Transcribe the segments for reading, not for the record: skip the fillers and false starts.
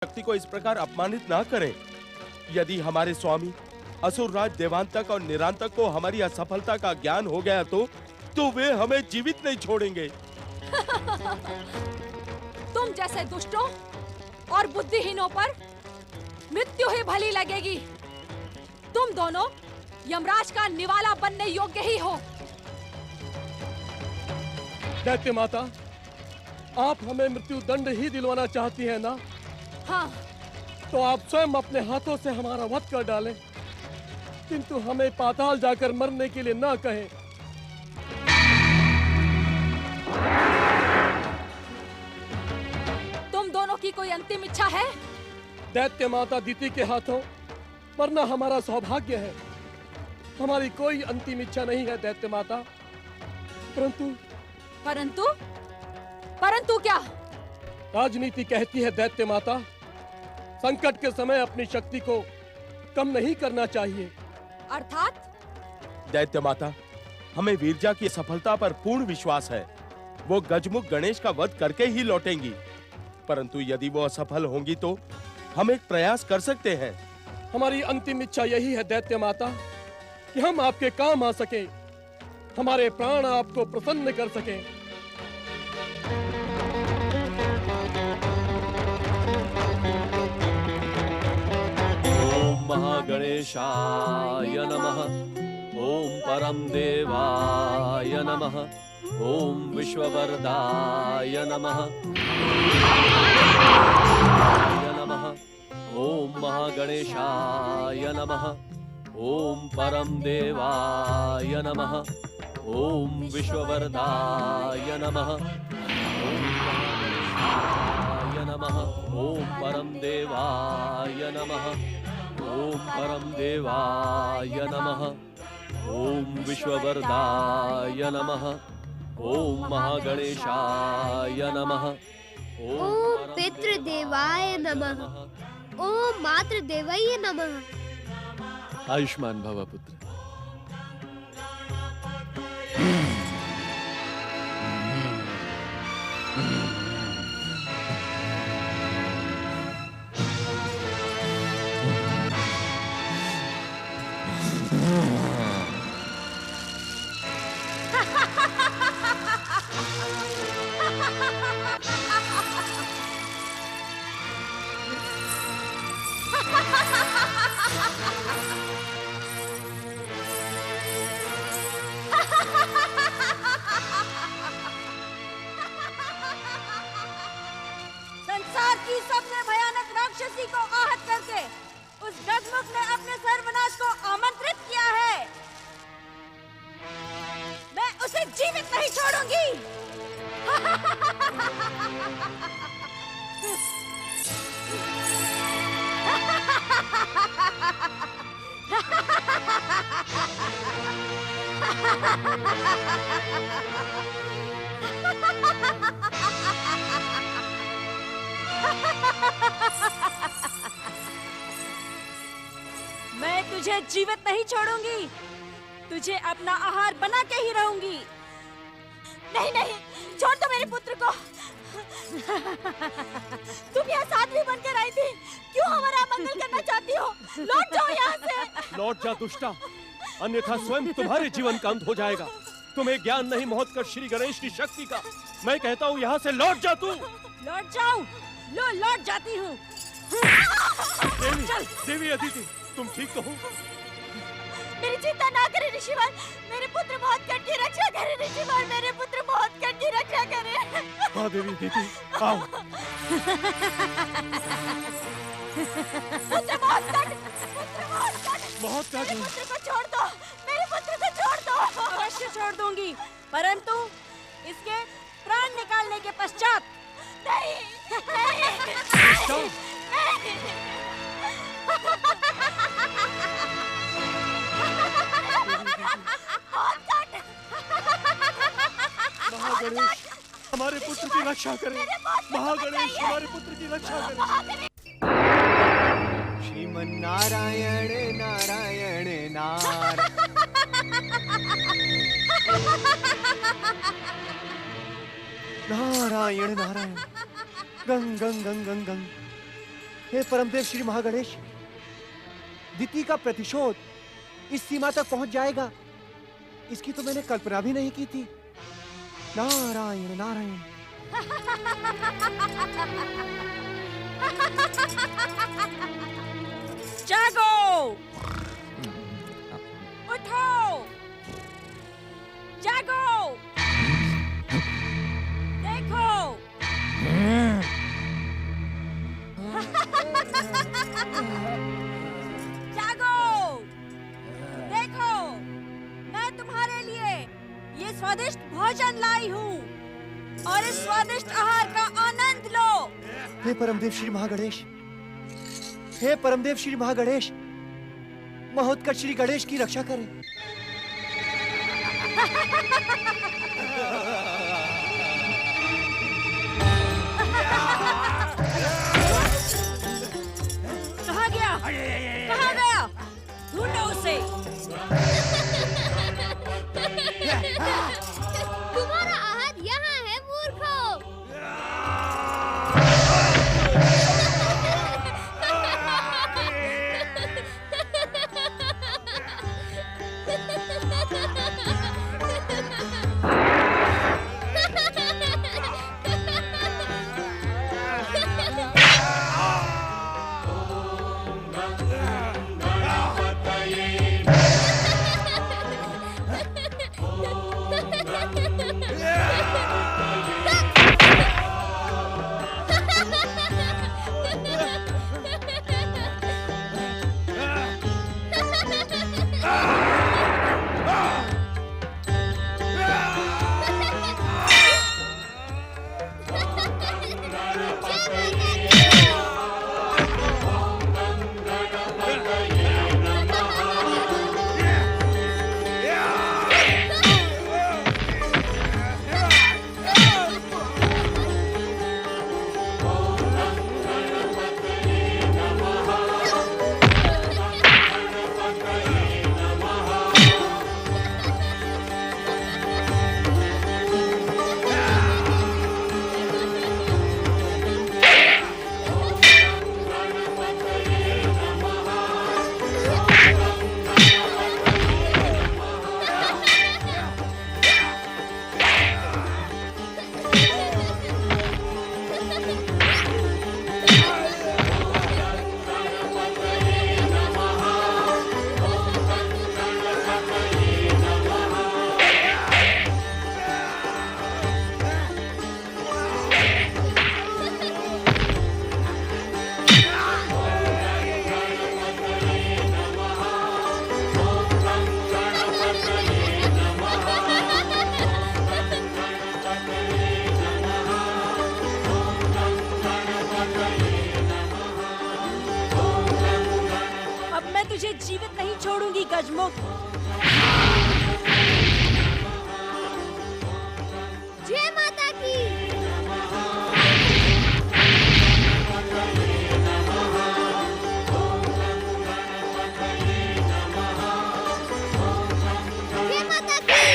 शक्ति को इस प्रकार अपमानित ना करें। यदि हमारे स्वामी असुरराज देवांतक और निरांतक को हमारी असफलता का ज्ञान हो गया तो वे हमें जीवित नहीं छोड़ेंगे। तुम जैसे दुष्टों और बुद्धिहीनों पर मृत्यु ही भली लगेगी। तुम दोनों यमराज का निवाला बनने योग्य ही हो। दैत्य माता, आप हमें मृत्यु दंड ही दिलवाना चाहती हैं ना? हाँ। तो आप स्वयं अपने हाथों से हमारा वध कर डालें, किंतु हमें पाताल जाकर मरने के लिए ना कहें। तुम दोनों की कोई अंतिम इच्छा है? दैत्य माता दीति के हाथों मरना हमारा सौभाग्य है। हमारी कोई अंतिम इच्छा नहीं है दैत्य माता। परंतु क्या? राजनीति कहती है दैत्य माता, संकट के समय अपनी शक्ति को कम नहीं करना चाहिए। अर्थात? दैत्य माता, हमें वीरजा की सफलता पर पूर्ण विश्वास है। वो गजमुख गणेश का वध करके ही लौटेंगी। परंतु यदि वो असफल होंगी तो हम एक प्रयास कर सकते हैं। हमारी अंतिम इच्छा यही है दैत्य माता कि हम आपके काम आ सके, हमारे प्राण आपको प्रसन्न कर सके। महागणेशाय नमः। ओम परम देवाय नमः। ओम विश्ववरदाय नमः। ओम महागणेशाय नमः। ओम परम देवाय नमः। ओम विश्ववरदाय नमः। ओम महागणेशाय नमः। ओम परम देवाय नमः। ओम परम देवाय नमः। ओम विश्ववरदाय नमः। ओम महागणेशाय नमः। ओम पितृदेवाय नमः। ओम मातृदेवाय नमः। आयुष्मान भव पुत्र। संसार की सबसे भयानक राक्षसी को आहत करके उस गजमुख ने अपने सर्वनाश को आमंत्रित किया है। मैं उसे जीवित नहीं छोड़ूंगी। मैं तुझे जीवित नहीं छोड़ूंगी। तुझे अपना आहार बना के ही रहूंगी। नहीं नहीं, छोड़ दो मेरे पुत्र को। तुम यहाँ साध्वी बनकर आई थी, क्यों हमारा मंगल करना चाहती हो? लौट जाओ यहाँ से। लौट जा दुष्टा, अन्यथा स्वयं तुम्हारे जीवन का अंत हो जाएगा। तुम्हें ज्ञान नहीं महोत्कर्ष श्री गणेश की शक्ति का। मैं कहता हूँ यहाँ से लौट जा तू। लौट जाऊं? लो लौट जाती हूँ। देवी, देवी अदिति, तुम ठीक तो हो? मेरी चिंता ना करें ऋषिवर, मेरे पुत्र बहुत कट की रक्षा करें ऋषिवर, मेरे पुत्र बहुत कट की रक्षा करें। हाँ देवी दीदी, आओ। पुत्र बहुत कट, पुत्र बहुत कट। बहुत कट। मेरे पुत्र को छोड़ दो, मेरे पुत्र को छोड़ दो। अवश्य छोड़ दूंगी, परंतु इसके प्राण निकालने के पश्चात। नहीं, नहीं, नहीं। महागणेश हमारे पुत्र की रक्षा करें। महागणेश हमारे पुत्र की रक्षा करें। श्रीमन्नारायण नारायण नारायण। नारायण नारायण गंग गंग गंग गंग गंग हे परमदेव श्री महागणेश, दिति का प्रतिशोध इस सीमा तक पहुंच जाएगा, इसकी तो मैंने कल्पना भी नहीं की थी। नारायण नारायण। जागो, उठो, जागो, देखो। जागो, देखो, मैं तुम्हारे लिए ये स्वादिष्ट भोजन लाई हूँ और इस स्वादिष्ट आहार का आनंद लो। हे परमदेव श्री महागणेश, हे परमदेव श्री महागणेश, महोत्कट श्री गणेश की रक्षा करें। कहाँ गया? कहाँ गया? ढूंढो उसे। तुम्हारा आहार यहाँ है मूर्खो। तुझे जीवित नहीं छोड़ूंगी गजमुख। जय माता की। जय माता की।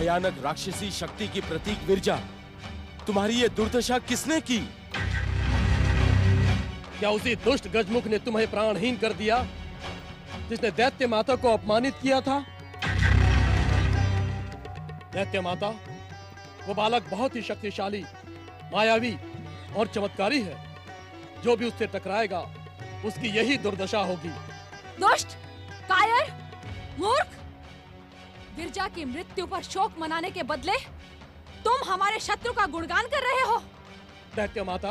भयानक राक्षसी शक्ति की प्रतीक विरजा, तुम्हारी ये दुर्दशा किसने की? क्या उसी दुष्ट गजमुख ने तुम्हें प्राणहीन कर दिया जिसने दैत्य माता को अपमानित किया था? दैत्य माता, वो बालक बहुत ही शक्तिशाली, मायावी और चमत्कारी है। जो भी उससे टकराएगा उसकी यही दुर्दशा होगी। दुष्ट, कायर, मूर्ख, विरजा की मृत्यु पर शोक मनाने के बदले तुम हमारे शत्रु का गुणगान कर रहे हो। दैत्य माता,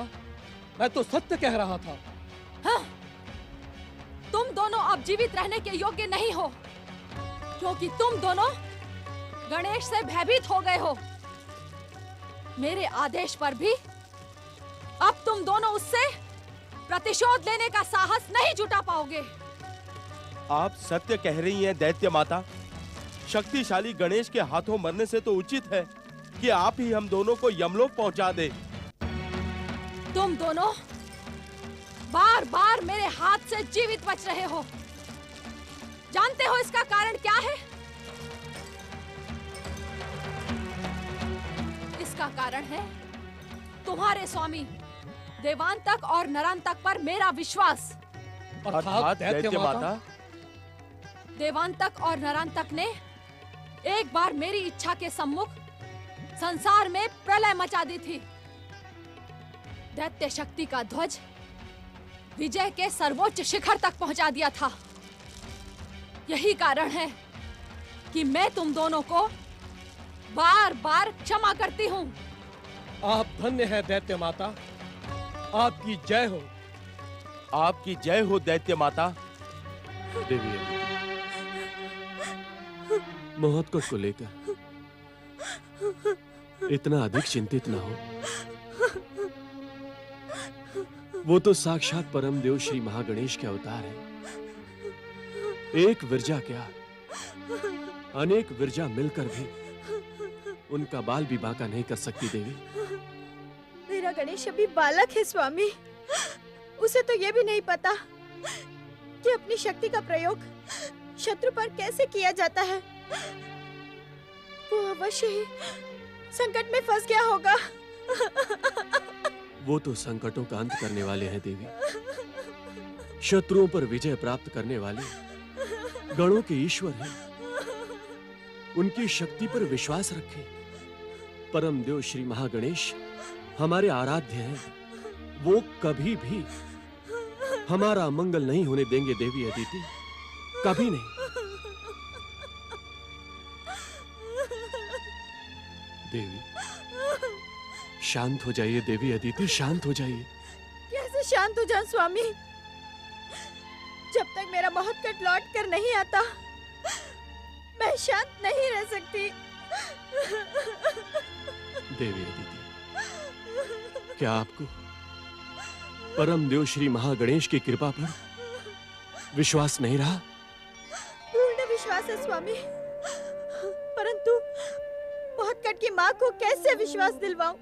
मैं तो सत्य कह रहा था। हाँ, तुम दोनों अब जीवित रहने के योग्य नहीं हो, क्योंकि तुम दोनों गणेश से भयभीत हो गए हो। मेरे आदेश पर भी अब तुम दोनों उससे प्रतिशोध लेने का साहस नहीं जुटा पाओगे। आप सत्य कह रही हैं दैत्य माता। शक्तिशाली गणेश के हाथों मरने से तो उचित है कि आप ही हम दोनों को यमलोक पहुंचा दे। तुम दोनों बार बार मेरे हाथ से जीवित बच रहे हो। जानते हो इसका कारण क्या है? इसका कारण है तुम्हारे स्वामी देवांतक और नरांतक पर मेरा विश्वास। अर्थात दैत्य माता। देवांतक और नरांतक ने एक बार मेरी इच्छा के सम्मुख संसार में प्रलय मचा दी थी। दैत्य शक्ति का ध्वज विजय के सर्वोच्च शिखर तक पहुंचा दिया था। यही कारण है कि मैं तुम दोनों को बार बार क्षमा करती हूँ। आप धन्य है दैत्य माता, आपकी जय हो। आपकी जय हो दैत्य माता। देवी महोत्कच को लेकर इतना अधिक चिंतित न हो। वो तो साक्षात परम देव श्री महागणेश के अवतार है। एक विरजा क्या अनेक विरजा मिलकर भी उनका बाल भी बांका नहीं कर सकती देवी। मेरा गणेश अभी बालक है स्वामी। उसे तो ये भी नहीं पता कि अपनी शक्ति का प्रयोग शत्रु पर कैसे किया जाता है। वो अवश्य ही संकट में फंस गया होगा। वो तो संकटों का अंत करने वाले हैं देवी। शत्रुओं पर विजय प्राप्त करने वाले गणों के ईश्वर हैं। उनकी शक्ति पर विश्वास रखें। परम देव श्री महागणेश हमारे आराध्य हैं। वो कभी भी हमारा मंगल नहीं होने देंगे देवी अदिति, कभी नहीं। देवी शांत हो जाइए देवी अदिति, शांत हो जाइए। कैसे शांत हो जाऊं स्वामी? जब तक मेरा महोत्कच लौट कर नहीं आता मैं शांत नहीं रह सकती। देवी अदिति, क्या आपको परम देव श्री महागणेश की कृपा पर विश्वास नहीं रहा? पूर्ण विश्वास है स्वामी, परंतु महोत्कच की माँ को कैसे विश्वास दिलवाऊं?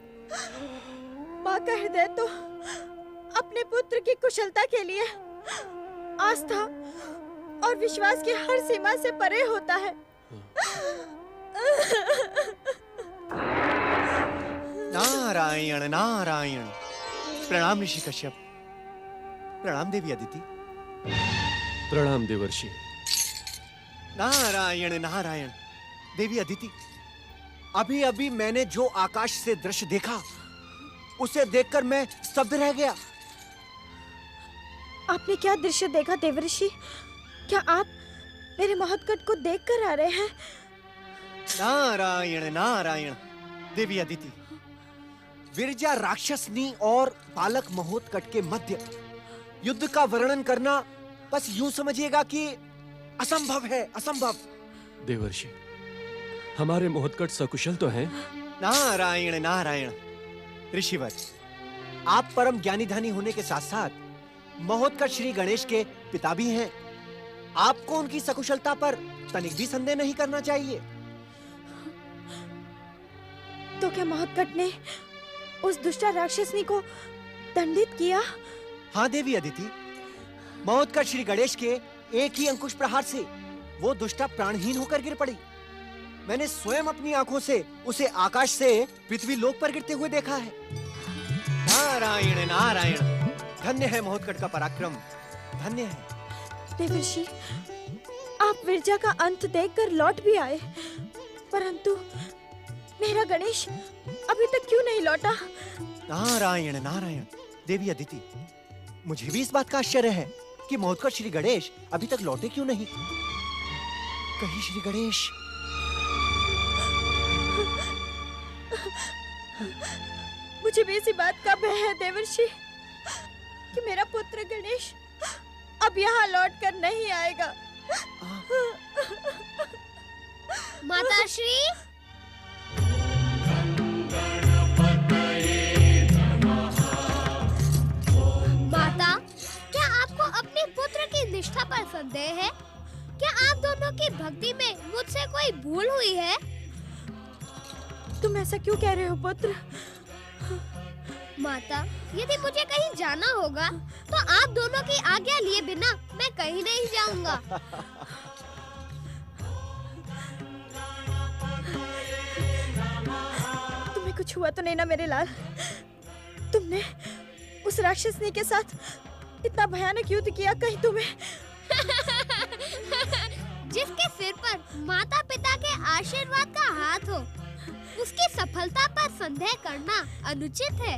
माँ का हृदय तो अपने पुत्र की कुशलता के लिए आस्था और विश्वास की हर सीमा से परे होता है। नारायण नारायण। प्रणाम ऋषि कश्यप। प्रणाम देवी अदिति। प्रणाम देवर्षि। नारायण नारायण। देवी अदिति, अभी अभी मैंने जो आकाश से दृश्य देखा उसे देखकर मैं स्तब्ध रह गया। आपने क्या दृश्य देखा देवर्षि? क्या आप मेरे महोत्कच को देखकर आ रहे हैं? नारायण नारायण। देवी अदिति, विरजा राक्षसनी और बालक महोत्कच के मध्य युद्ध का वर्णन करना बस यूं समझिएगा कि असंभव है, असंभव। देवर्षि, हमारे महोत्कच सकुशल तो हैं? नारायण नारायण। ऋषिवर, आप परम ज्ञानी धनी होने के साथ साथ महोत्कच श्री गणेश के पिता भी हैं। आपको उनकी सकुशलता पर तनिक भी संदेह नहीं करना चाहिए। तो क्या महोत्कच ने उस दुष्टा राक्षसनी को दंडित किया? हाँ देवी अदिति, महोत्कच श्री गणेश के एक ही अंकुश प्रहार से वो दुष्टा प्राणहीन होकर गिर पड़ी। मैंने स्वयं अपनी आंखों से उसे आकाश से पृथ्वी लोक पर गिरते हुए देखा है। नारायण नारायण। धन्य है महोत्कच का पराक्रम, धन्य है। देवर्षि, आप विरजा का अंत देखकर लौट भी आए, परंतु मेरा गणेश अभी तक क्यों नहीं लौटा? नारायण नारायण। देवी अदिति, मुझे भी इस बात का आश्चर्य है कि महोत्कच श्री गणेश अभी तक लौटे क्यों नहीं। कहीं श्री गणेश। मुझे भी इसी बात का भय है देवर्षि कि मेरा पुत्र गणेश अब यहाँ लौट कर नहीं आएगा। माताश्री, पर संदेह है? क्या आप दोनों की भक्ति में मुझसे कोई भूल हुई है? तुम ऐसा क्यों कह रहे हो पुत्र? माता, यदि मुझे कहीं जाना होगा तो आप दोनों की आज्ञा लिए बिना मैं कहीं नहीं जाऊंगा। तुम्हें कुछ हुआ तो नहीं ना मेरे लाल? तुमने उस राक्षसनी के साथ इतना भयानक युद्ध किया, कहीं तुम्हें जिसके सिर पर माता पिता के आशीर्वाद का हाथ हो, उसकी सफलता पर संदेह करना अनुचित है।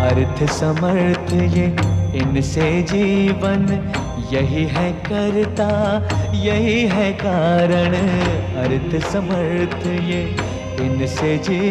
अर्थ समर्थ ये इनसे जीवन, यही है करता यही है कारण। अर्थ समर्थ ये इनसे जीवन।